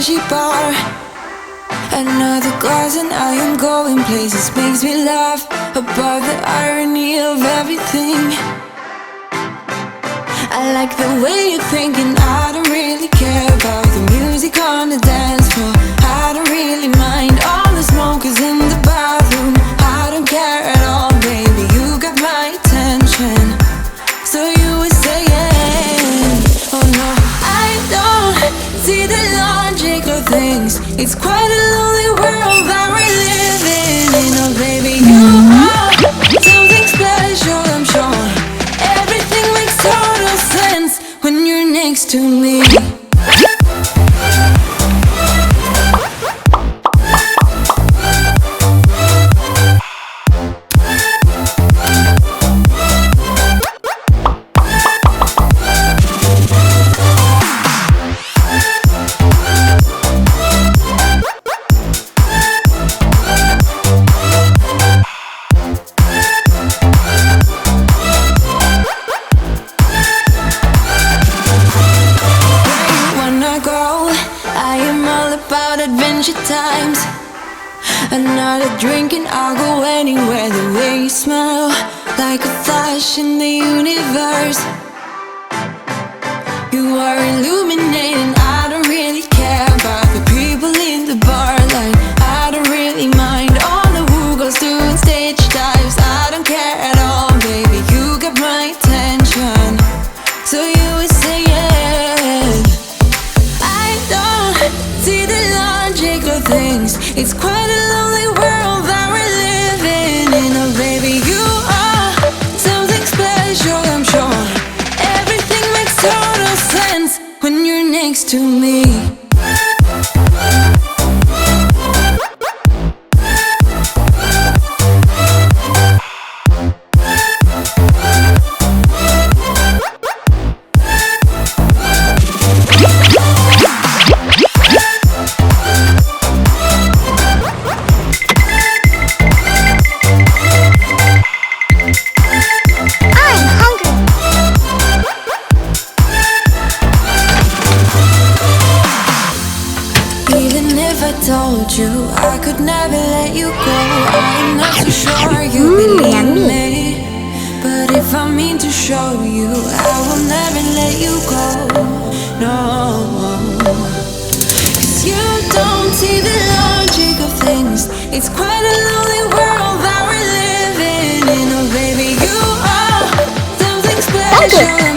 flashy bar. Another glass and I am going places. Makes me laugh about the irony of everything. I like the way you're thinking. I don't really care about the music on the dance floor. I don't really mind all the smokers in the bathroom. I don't care at all, baby, you got my attention. So you were saying, oh no, I don't see the logic of things. It's quite a lonely world that we're living in. Oh baby, you are something special, I'm sure. Everything makes total sense when you're next to me. Times another drink and I'll go anywhere. The way you smell, like a flash in the universe. You are illuminating. I don't really care about the people in the bar line. I don't really mind all the who goes doing stage dives. I don't care at all, baby, you got my attention. So you were saying, I don't see the logic of things. It's quite a lonely world that we're living in. Oh baby, you are something special, I'm sure. Everything makes total sense when you're next to me. Told you I could never let you go. I'm not so sure you believe me, but if I mean to show you, I will never let you go. No, 'cause you don't see the logic of things. It's quite a lonely world that we're living in. Oh baby, you are something special.